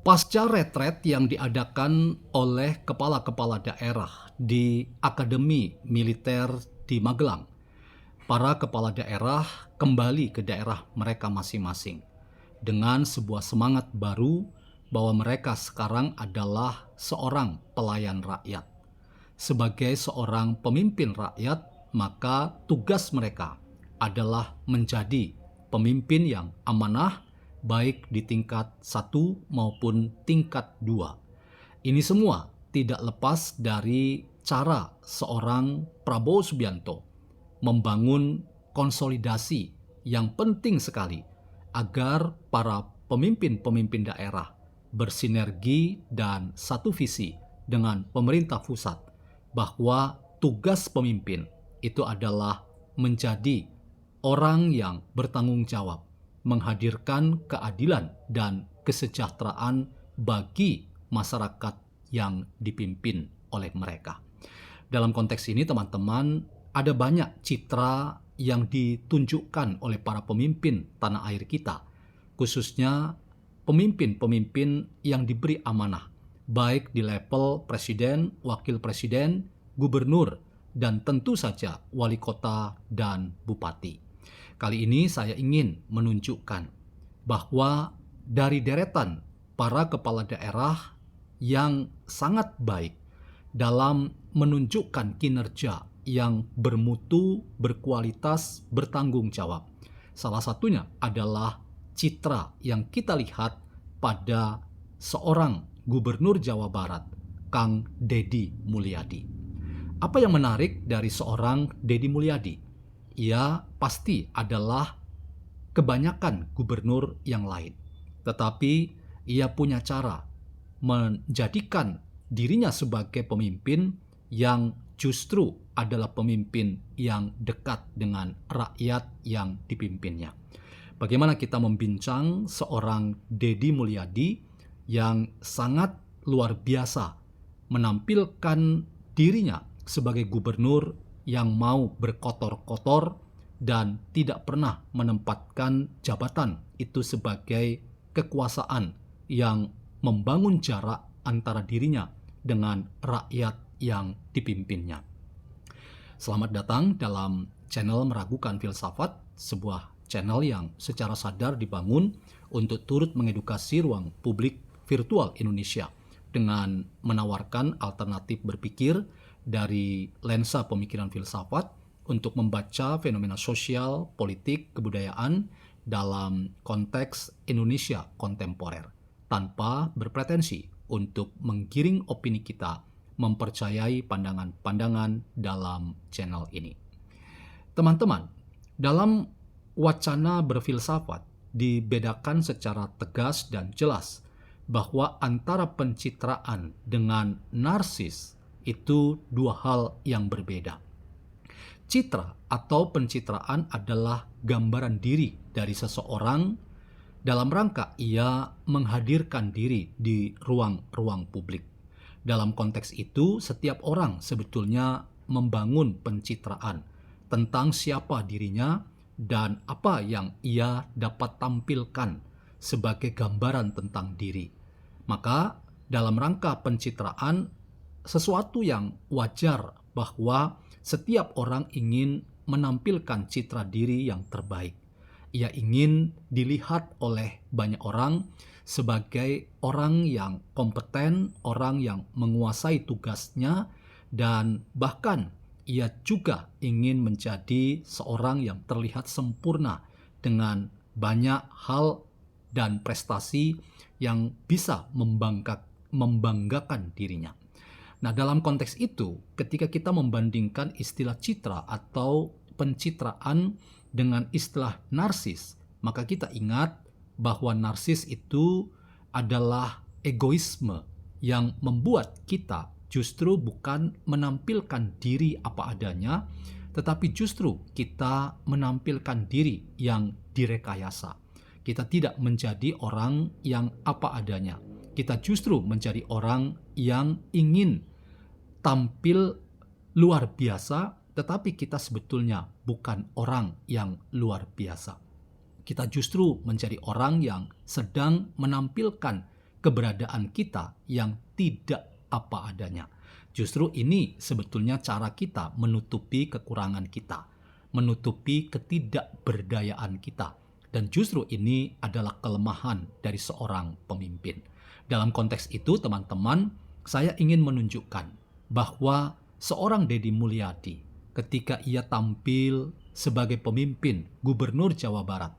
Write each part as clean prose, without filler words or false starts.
Pasca retret yang diadakan oleh kepala-kepala daerah di Akademi Militer di Magelang, para kepala daerah kembali ke daerah mereka masing-masing dengan sebuah semangat baru bahwa mereka sekarang adalah seorang pelayan rakyat. Sebagai seorang pemimpin rakyat, maka tugas mereka adalah menjadi pemimpin yang amanah, baik di tingkat 1 maupun tingkat 2. Ini semua tidak lepas dari cara seorang Prabowo Subianto membangun konsolidasi yang penting sekali agar para pemimpin-pemimpin daerah bersinergi dan satu visi dengan pemerintah pusat bahwa tugas pemimpin itu adalah menjadi orang yang bertanggung jawab, menghadirkan keadilan dan kesejahteraan bagi masyarakat yang dipimpin oleh mereka. Dalam konteks ini, teman-teman, ada banyak citra yang ditunjukkan oleh para pemimpin tanah air kita, khususnya pemimpin-pemimpin yang diberi amanah, baik di level presiden, wakil presiden, gubernur, dan tentu saja wali kota dan bupati. Kali ini saya ingin menunjukkan bahwa dari deretan para kepala daerah yang sangat baik dalam menunjukkan kinerja yang bermutu, berkualitas, bertanggung jawab. Salah satunya adalah citra yang kita lihat pada seorang Gubernur Jawa Barat, Kang Deddy Mulyadi. Apa yang menarik dari seorang Deddy Mulyadi? Ia pasti adalah kebanyakan gubernur yang lain. Tetapi ia punya cara menjadikan dirinya sebagai pemimpin yang justru adalah pemimpin yang dekat dengan rakyat yang dipimpinnya. Bagaimana kita membincang seorang Deddy Mulyadi yang sangat luar biasa menampilkan dirinya sebagai gubernur yang mau berkotor-kotor dan tidak pernah menempatkan jabatan itu sebagai kekuasaan yang membangun jarak antara dirinya dengan rakyat yang dipimpinnya. Selamat datang dalam channel Meragukan Filsafat, sebuah channel yang secara sadar dibangun untuk turut mengedukasi ruang publik virtual Indonesia dengan menawarkan alternatif berpikir dari lensa pemikiran filsafat untuk membaca fenomena sosial, politik, kebudayaan dalam konteks Indonesia kontemporer, tanpa berpretensi untuk menggiring opini kita mempercayai pandangan-pandangan dalam channel ini. Teman-teman, dalam wacana berfilsafat dibedakan secara tegas dan jelas bahwa antara pencitraan dengan narsis itu dua hal yang berbeda. Citra atau pencitraan adalah gambaran diri dari seseorang dalam rangka ia menghadirkan diri di ruang-ruang publik. Dalam konteks itu, setiap orang sebetulnya membangun pencitraan tentang siapa dirinya dan apa yang ia dapat tampilkan sebagai gambaran tentang diri. Maka dalam rangka pencitraan, sesuatu yang wajar bahwa setiap orang ingin menampilkan citra diri yang terbaik. Ia ingin dilihat oleh banyak orang sebagai orang yang kompeten, orang yang menguasai tugasnya, dan bahkan ia juga ingin menjadi seorang yang terlihat sempurna dengan banyak hal dan prestasi yang bisa membanggakan dirinya. Nah, dalam konteks itu, ketika kita membandingkan istilah citra atau pencitraan dengan istilah narsis, maka kita ingat bahwa narsis itu adalah egoisme yang membuat kita justru bukan menampilkan diri apa adanya, tetapi justru kita menampilkan diri yang direkayasa. Kita tidak menjadi orang yang apa adanya. Kita justru menjadi orang yang ingin tampil luar biasa, tetapi kita sebetulnya bukan orang yang luar biasa. Kita justru menjadi orang yang sedang menampilkan keberadaan kita yang tidak apa adanya. Justru ini sebetulnya cara kita menutupi kekurangan kita, menutupi ketidakberdayaan kita. Dan justru ini adalah kelemahan dari seorang pemimpin. Dalam konteks itu, teman-teman, saya ingin menunjukkan bahwa seorang Deddy Mulyadi ketika ia tampil sebagai pemimpin Gubernur Jawa Barat,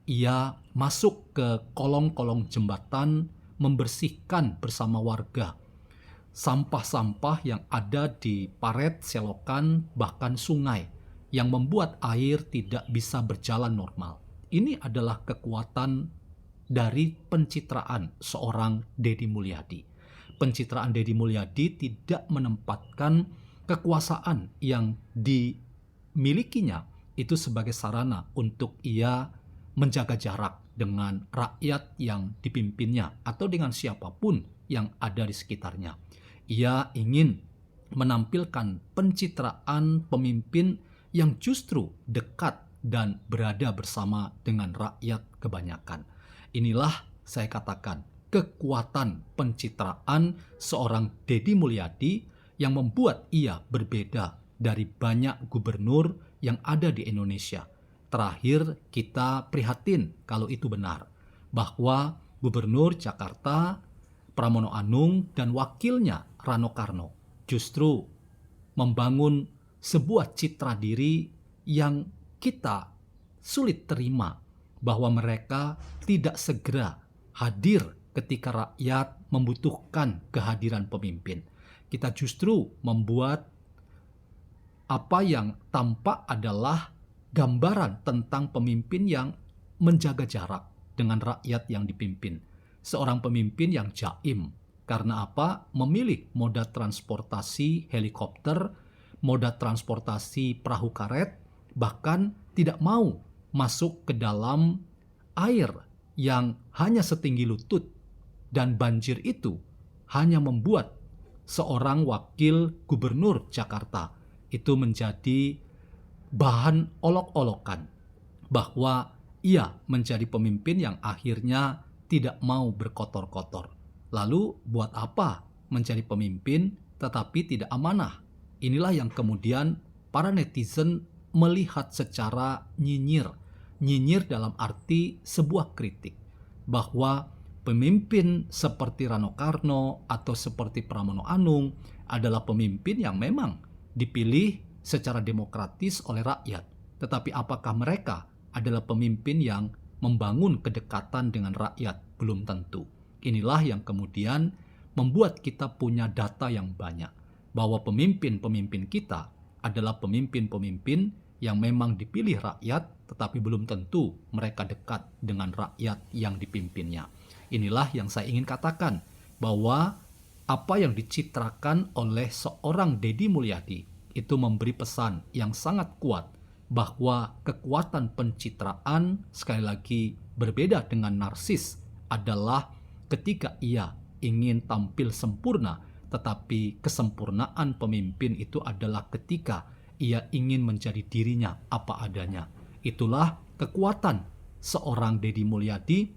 ia masuk ke kolong-kolong jembatan membersihkan bersama warga sampah-sampah yang ada di paret, selokan, bahkan sungai yang membuat air tidak bisa berjalan normal. Ini adalah kekuatan dari pencitraan seorang Deddy Mulyadi. Pencitraan Deddy Mulyadi tidak menempatkan kekuasaan yang dimilikinya itu sebagai sarana untuk ia menjaga jarak dengan rakyat yang dipimpinnya atau dengan siapapun yang ada di sekitarnya. Ia ingin menampilkan pencitraan pemimpin yang justru dekat dan berada bersama dengan rakyat kebanyakan. Inilah saya katakan kekuatan pencitraan seorang Deddy Mulyadi yang membuat ia berbeda dari banyak gubernur yang ada di Indonesia. Terakhir kita prihatin kalau itu benar, bahwa Gubernur Jakarta Pramono Anung dan wakilnya Rano Karno justru membangun sebuah citra diri yang kita sulit terima, bahwa mereka tidak segera hadir ketika rakyat membutuhkan kehadiran pemimpin. Kita justru membuat apa yang tampak adalah gambaran tentang pemimpin yang menjaga jarak dengan rakyat yang dipimpin. Seorang pemimpin yang jaim. Karena apa? Memilih moda transportasi helikopter, moda transportasi perahu karet, bahkan tidak mau masuk ke dalam air yang hanya setinggi lutut. Dan banjir itu hanya membuat seorang wakil gubernur Jakarta itu menjadi bahan olok-olokan, bahwa ia menjadi pemimpin yang akhirnya tidak mau berkotor-kotor. Lalu buat apa menjadi pemimpin tetapi tidak amanah? Inilah yang kemudian para netizen melihat secara nyinyir. Nyinyir dalam arti sebuah kritik, bahwa pemimpin seperti Rano Karno atau seperti Pramono Anung adalah pemimpin yang memang dipilih secara demokratis oleh rakyat. Tetapi apakah mereka adalah pemimpin yang membangun kedekatan dengan rakyat? Belum tentu. Inilah yang kemudian membuat kita punya data yang banyak, bahwa pemimpin-pemimpin kita adalah pemimpin-pemimpin yang memang dipilih rakyat, tetapi belum tentu mereka dekat dengan rakyat yang dipimpinnya. Inilah yang saya ingin katakan, bahwa apa yang dicitrakan oleh seorang Deddy Mulyadi itu memberi pesan yang sangat kuat, bahwa kekuatan pencitraan, sekali lagi berbeda dengan narsis, adalah ketika ia ingin tampil sempurna, tetapi kesempurnaan pemimpin itu adalah ketika ia ingin menjadi dirinya apa adanya. Itulah kekuatan seorang Deddy Mulyadi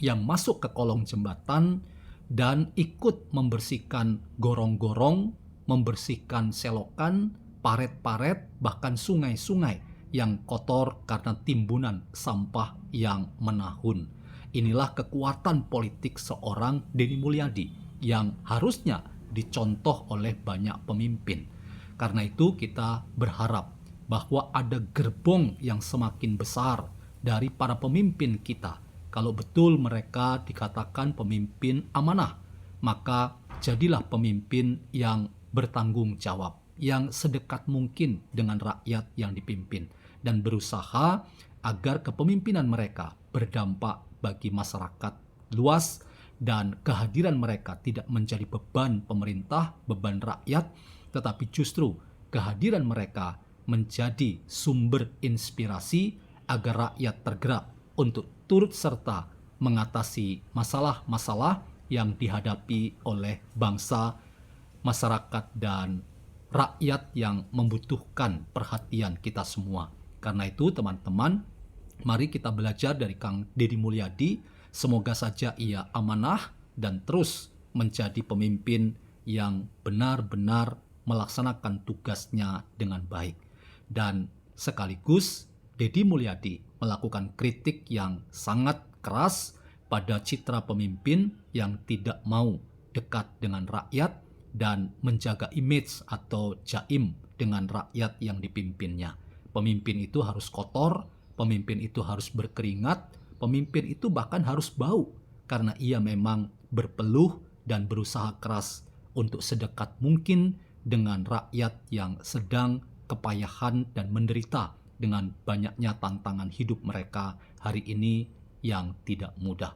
yang masuk ke kolong jembatan dan ikut membersihkan gorong-gorong, membersihkan selokan, paret-paret, bahkan sungai-sungai yang kotor karena timbunan sampah yang menahun. Inilah kekuatan politik seorang Deddy Mulyadi yang harusnya dicontoh oleh banyak pemimpin. Karena itu kita berharap bahwa ada gerbong yang semakin besar dari para pemimpin kita. Kalau betul mereka dikatakan pemimpin amanah, maka jadilah pemimpin yang bertanggung jawab, yang sedekat mungkin dengan rakyat yang dipimpin, dan berusaha agar kepemimpinan mereka berdampak bagi masyarakat luas dan kehadiran mereka tidak menjadi beban pemerintah, beban rakyat, tetapi justru kehadiran mereka menjadi sumber inspirasi agar rakyat tergerak untuk turut serta mengatasi masalah-masalah yang dihadapi oleh bangsa, masyarakat, dan rakyat yang membutuhkan perhatian kita semua. Karena itu teman-teman, mari kita belajar dari Kang Deddy Mulyadi. Semoga saja ia amanah dan terus menjadi pemimpin yang benar-benar melaksanakan tugasnya dengan baik. Dan sekaligus Deddy Mulyadi melakukan kritik yang sangat keras pada citra pemimpin yang tidak mau dekat dengan rakyat dan menjaga image atau jaim dengan rakyat yang dipimpinnya. Pemimpin itu harus kotor, pemimpin itu harus berkeringat, pemimpin itu bahkan harus bau karena ia memang berpeluh dan berusaha keras untuk sedekat mungkin dengan rakyat yang sedang kepayahan dan menderita dengan banyaknya tantangan hidup mereka hari ini yang tidak mudah.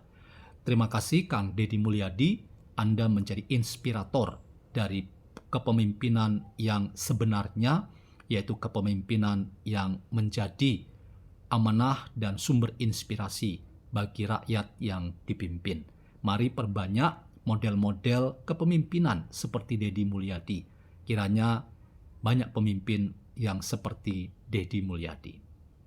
Terima kasih Kang Deddy Mulyadi, Anda menjadi inspirator dari kepemimpinan yang sebenarnya, yaitu kepemimpinan yang menjadi amanah dan sumber inspirasi bagi rakyat yang dipimpin. Mari perbanyak model-model kepemimpinan seperti Deddy Mulyadi. Kiranya banyak pemimpin yang seperti Deddy Mulyadi.